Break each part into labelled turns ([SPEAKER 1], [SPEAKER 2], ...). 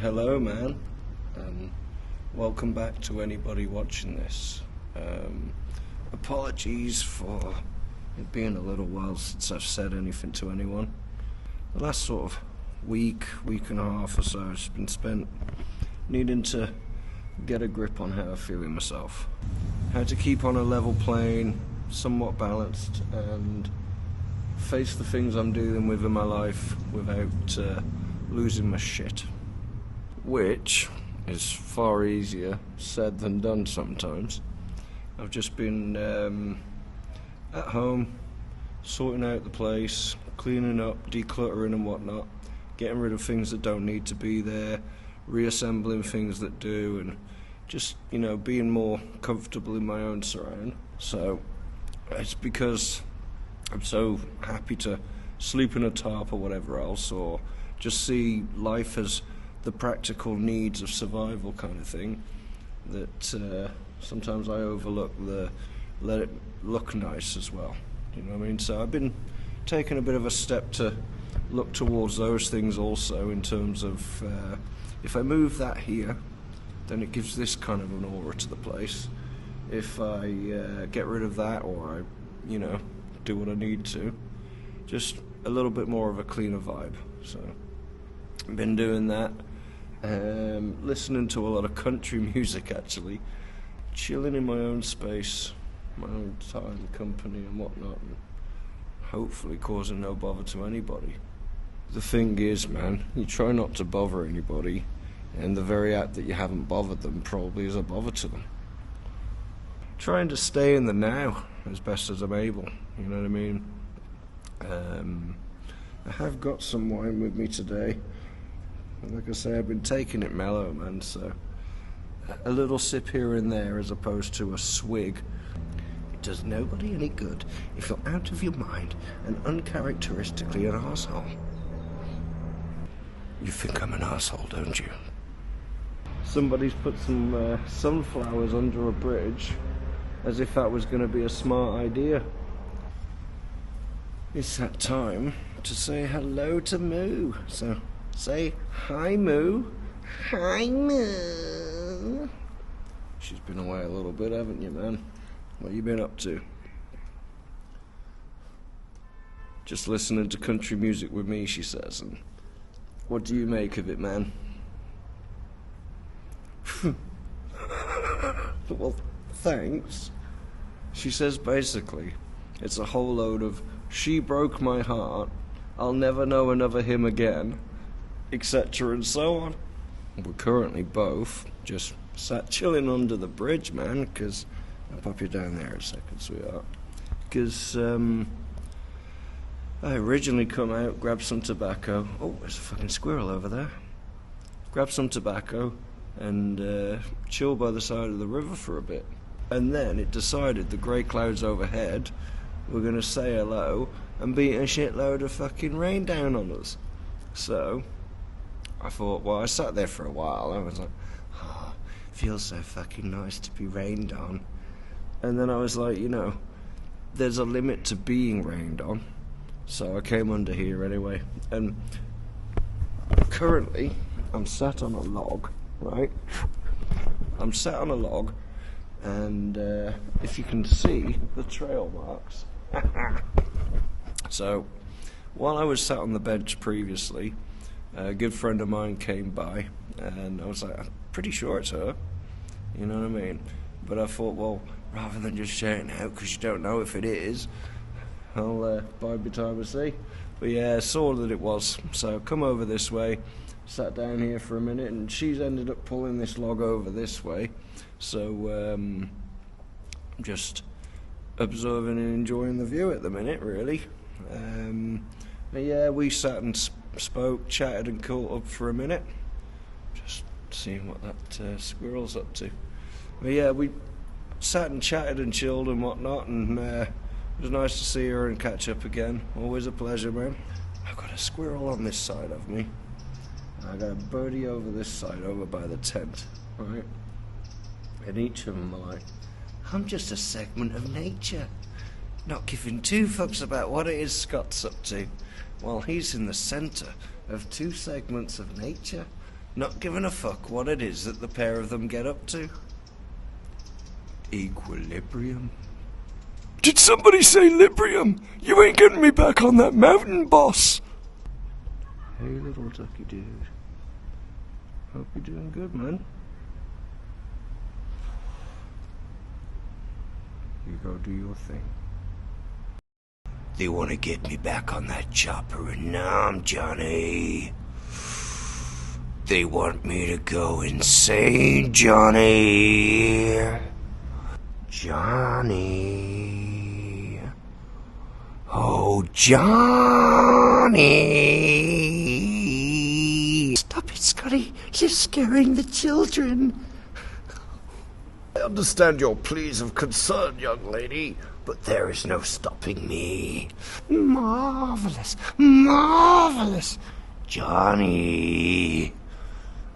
[SPEAKER 1] Hello, man. Welcome back to anybody watching this. Apologies for it being a little while since I've said anything to anyone. The last sort of week and a half or so has been spent needing to get a grip on how I feel in myself. How to keep on a level plane, somewhat balanced, and face the things I'm dealing with in my life without losing my shit. Which is far easier said than done sometimes. I've just been at home, sorting out the place, cleaning up, decluttering and whatnot, getting rid of things that don't need to be there, reassembling things that do, and just, being more comfortable in my own surround. So it's because I'm so happy to sleep in a tarp or whatever else, or just see life as the practical needs of survival kind of thing, that sometimes I overlook the let it look nice as well. You know what I mean? So I've been taking a bit of a step to look towards those things also, in terms of if I move that here, then it gives this kind of an aura to the place. If I get rid of that, or I, do what I need to, just a little bit more of a cleaner vibe. So I've been doing that. Listening to a lot of country music, actually, chilling in my own space, my own time, company and whatnot, and hopefully causing no bother to anybody. The thing is, man, you try not to bother anybody, and the very act that you haven't bothered them probably is a bother to them. Trying to stay in the now as best as I'm able, you know what I mean? I have got some wine with me today. Like I say, I've been taking it mellow, man, so a little sip here and there as opposed to a swig. It does nobody any good if you're out of your mind and uncharacteristically an arsehole. You think I'm an arsehole, don't you? Somebody's put some sunflowers under a bridge, as if that was going to be a smart idea. It's that time to say hello to Moo, so say hi, Moo. Hi, Moo. She's been away a little bit, haven't you, man? What you been up to? Just listening to country music with me, she says. And what do you make of it, man? Well, thanks. She says basically, it's a whole load of "she broke my heart, I'll never know another him again," etc. and so on. We're currently both just sat chilling under the bridge, man, because I'll pop you down there a second, sweetheart. Because I originally come out, grab some tobacco. Oh, there's a fucking squirrel over there. Grab some tobacco and chill by the side of the river for a bit. And then it decided the grey clouds overhead were going to say hello and beat a shitload of fucking rain down on us. So I thought, well, I sat there for a while. I was like, oh, feels so fucking nice to be rained on. And then I was like, there's a limit to being rained on. So I came under here anyway. And currently, I'm sat on a log, right? I'm sat on a log, and if you can see the trail marks. So while I was sat on the bench previously, a good friend of mine came by, and I was like, I'm pretty sure it's her, you know what I mean? But I thought, well, rather than just shouting out, because you don't know if it is, I'll bide my time and see. But yeah, I saw that it was, so I come over this way, sat down here for a minute, and she's ended up pulling this log over this way, so I'm just observing and enjoying the view at the minute, really. But yeah, we sat and spoke, chatted and caught up for a minute, just seeing what that squirrel's up to. But yeah, we sat and chatted and chilled and whatnot, and it was nice to see her and catch up again. Always a pleasure, man. I've got a squirrel on this side of me, and I got a birdie over this side, over by the tent, right? And each of them are like, I'm just a segment of nature, not giving two fucks about what it is Scott's up to, while he's in the centre of two segments of nature. not giving a fuck what it is that the pair of them get up to. Equilibrium.
[SPEAKER 2] Did somebody say Librium? You ain't getting me back on that mountain, boss.
[SPEAKER 1] Hey, little ducky dude. Hope you're doing good, man. You go do your thing. They want to get me back on that chopper and numb, Johnny. They want me to go insane, Johnny. Johnny. Oh, Johnny. Stop it, Scotty. You're scaring the children. I understand your pleas of concern, young lady, but there is no stopping me. Marvelous, marvelous. Johnny.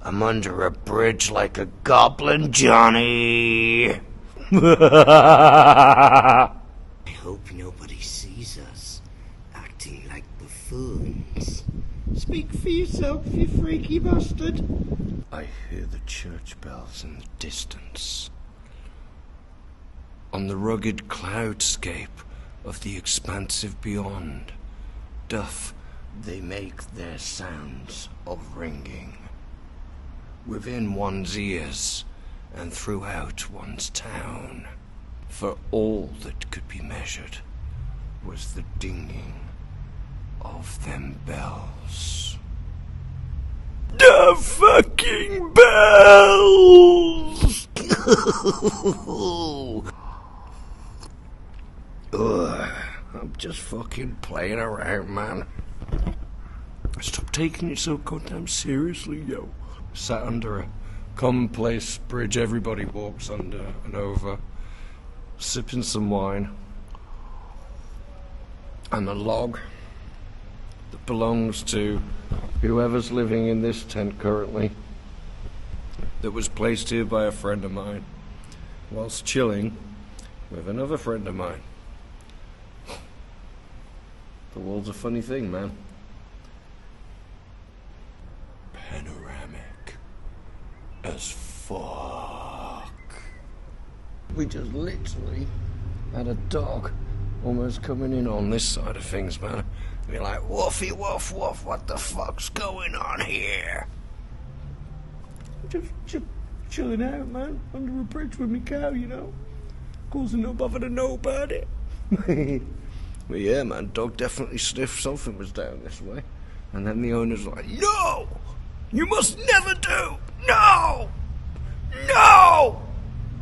[SPEAKER 1] I'm under a bridge like a goblin, Johnny. I hope nobody sees us acting like buffoons. Speak for yourself, you freaky bastard. I hear the church bells in the distance. On the rugged cloudscape of the expansive beyond, doth they make their sounds of ringing. Within one's ears and throughout one's town, for all that could be measured was the dinging of them bells.
[SPEAKER 2] The fucking bells!
[SPEAKER 1] Ugh, I'm just fucking playing around, man. Stop taking it so goddamn seriously, yo. Sat under a commonplace bridge everybody walks under and over, sipping some wine, and a log that belongs to whoever's living in this tent currently, that was placed here by a friend of mine, whilst chilling with another friend of mine. The world's a funny thing, man. Panoramic as fuck. We just literally had a dog almost coming in on this side of things, man. We're like, woofy woof woof, what the fuck's going on here? Just chilling out, man, under a bridge with me cow, you know, causing no bother to nobody. But yeah, man, dog definitely sniffed something was down this way. And then the owner's like, no! You must never do! No! No!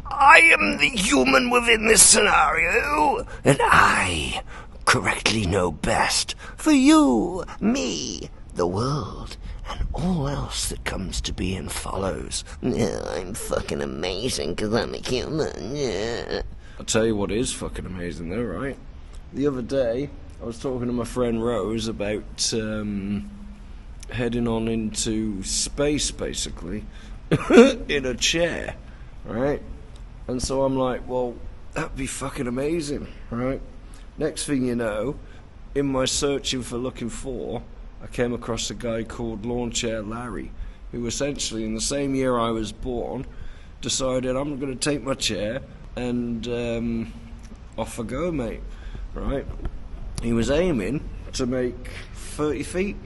[SPEAKER 1] I am the human within this scenario, and I correctly know best for you, me, the world, and all else that comes to be and follows. Yeah, I'm fucking amazing because I'm a human, yeah. I'll tell you what is fucking amazing though, right? The other day, I was talking to my friend Rose about heading on into space, basically, in a chair, right? And so I'm like, well, that'd be fucking amazing, right? Next thing you know, in my searching for looking for, I came across a guy called Lawn Chair Larry, who essentially, in the same year I was born, decided I'm going to take my chair and off I go, mate. Right? He was aiming to make 30 feet.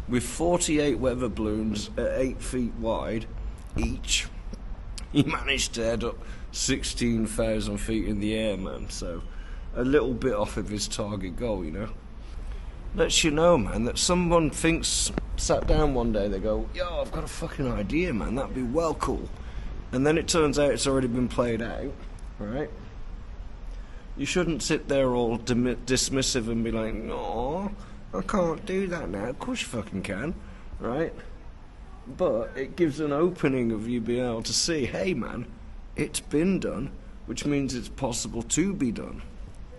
[SPEAKER 1] With 48 weather balloons at 8 feet wide each, he managed to head up 16,000 feet in the air, man. So, a little bit off of his target goal, you know. Lets you know, man, that someone sat down one day, they go, yo, I've got a fucking idea, man, that'd be well cool. And then it turns out it's already been played out, right? You shouldn't sit there all dismissive and be like, no, I can't do that now. Of course you fucking can, right? But it gives an opening of you being able to see, hey man, it's been done, which means it's possible to be done.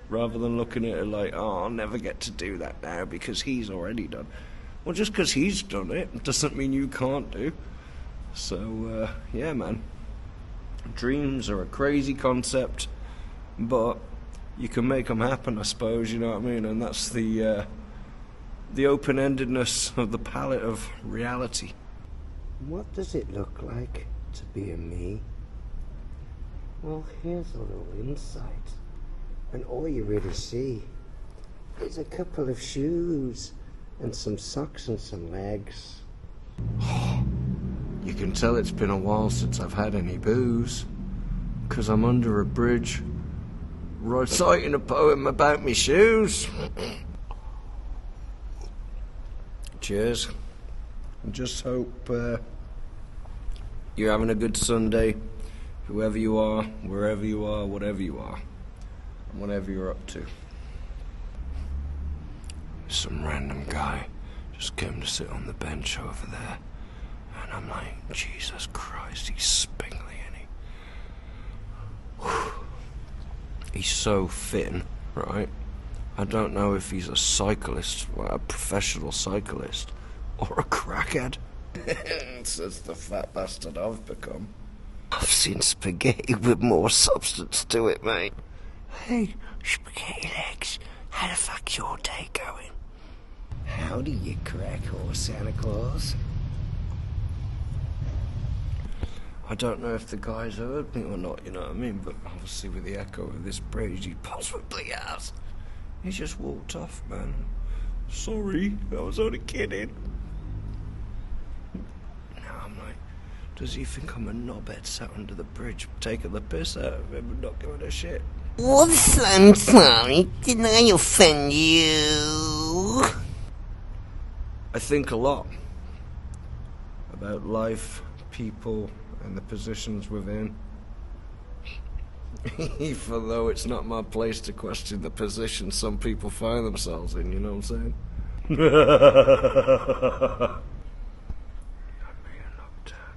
[SPEAKER 1] Rather than looking at it like, oh, I'll never get to do that now because he's already done. Well, just because he's done it doesn't mean you can't do. So, yeah, man. Dreams are a crazy concept, but you can make them happen, I suppose, you know what I mean? And that's the the open-endedness of the palette of reality.
[SPEAKER 3] What does it look like to be a me? Well, here's a little insight. And all you really see is a couple of shoes and some socks and some legs.
[SPEAKER 1] You can tell it's been a while since I've had any booze, 'cause I'm under a bridge reciting a poem about me shoes. Cheers. I just hope you're having a good Sunday, whoever you are, wherever you are, whatever you are, and whatever you're up to. Some random guy just came to sit on the bench over there, and I'm like, Jesus Christ, he's spingly, ain't he? He's so thin, right? I don't know if he's a cyclist, like a professional cyclist, or a crackhead. Says the fat bastard I've become. I've seen spaghetti with more substance to it, mate. Hey, spaghetti legs, how the fuck's your day going?
[SPEAKER 3] Howdy, you crack horse, Santa Claus.
[SPEAKER 1] I don't know if the guy's heard me or not, you know what I mean? But obviously with the echo of this bridge, he possibly has. He just walked off, man. Sorry, I was only kidding. Now I'm like, does he think I'm a knobhead sat under the bridge, taking the piss out of him and not giving a shit?
[SPEAKER 3] Whoops, I'm sorry. Didn't I offend you?
[SPEAKER 1] I think a lot about life, people, and the positions within. Even though it's not my place to question the position some people find themselves in, you know what I'm saying? I'm being knocked out.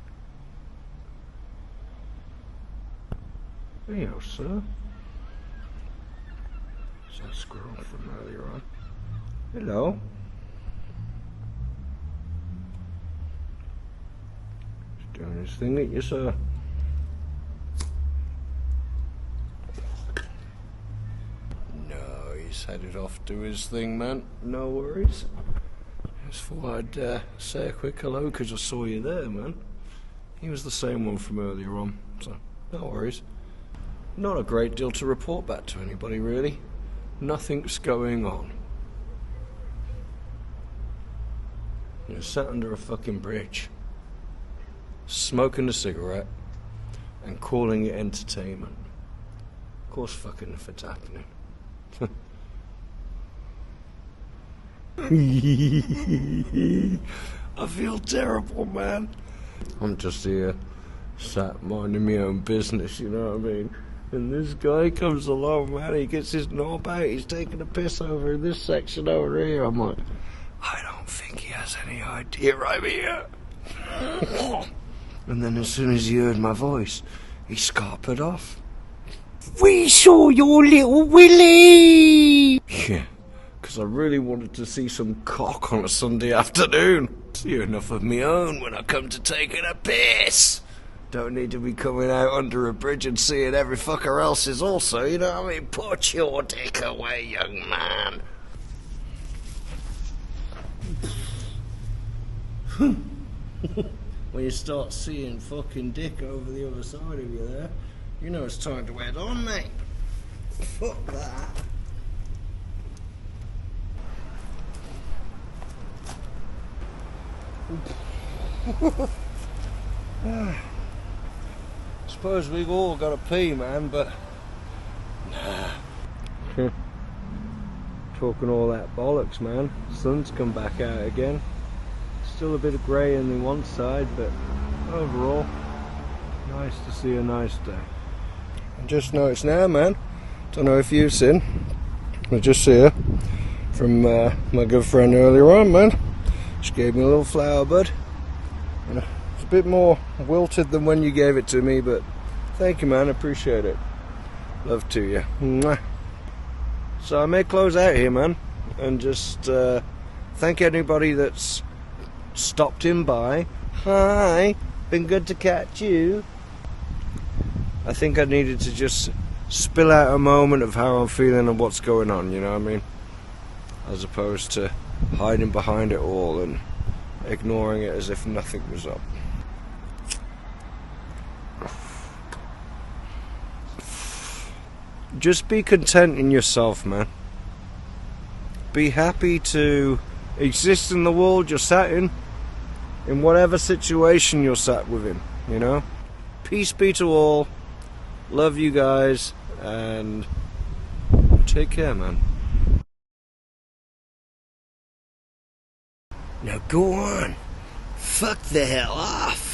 [SPEAKER 1] Hey, sir. Is that squirrel from earlier on? Hello. He's doing his thing at you, sir. He's headed off to his thing, man. No worries. Just thought I'd say a quick hello because I saw you there, man. He was the same one from earlier on, so no worries. Not a great deal to report back to anybody, really. Nothing's going on. You're sat under a fucking bridge, smoking a cigarette, and calling it entertainment. Of course fucking if it's happening. I feel terrible, man. I'm just here, sat minding my own business, you know what I mean? And this guy comes along, man, he gets his knob out, he's taking a piss over in this section over here. I'm like, I don't think he has any idea I'm here. And then as soon as he heard my voice, he scarpered off.
[SPEAKER 3] We saw your little Willie!
[SPEAKER 1] Yeah. Because I really wanted to see some cock on a Sunday afternoon. See enough of me own when I come to taking a piss. Don't need to be coming out under a bridge and seeing every fucker else's also, you know what I mean? Put your dick away, young man. When you start seeing fucking dick over the other side of you there, you know it's time to head on, mate. Fuck that. Suppose we've all got to pee, man, but nah. Talking all that bollocks, man. Sun's come back out again. Still a bit of grey on the one side, but overall, nice to see a nice day. I just noticed now, man. Don't know if you've seen. I just see her from my good friend earlier on, man. She gave me a little flower bud. It's a bit more wilted than when you gave it to me, but thank you, man. I appreciate it. Love to you. Mwah. So I may close out here, man, and just thank anybody that's stopped in by. Hi, been good to catch you. I think I needed to just spill out a moment of how I'm feeling and what's going on, you know what I mean? As opposed to hiding behind it all and ignoring it as if nothing was up. Just be content in yourself, man. Be happy to exist in the world you're sat in whatever situation you're sat within, you know? Peace be to all. Love you guys, and take care, man.
[SPEAKER 3] Now go on. Fuck the hell off.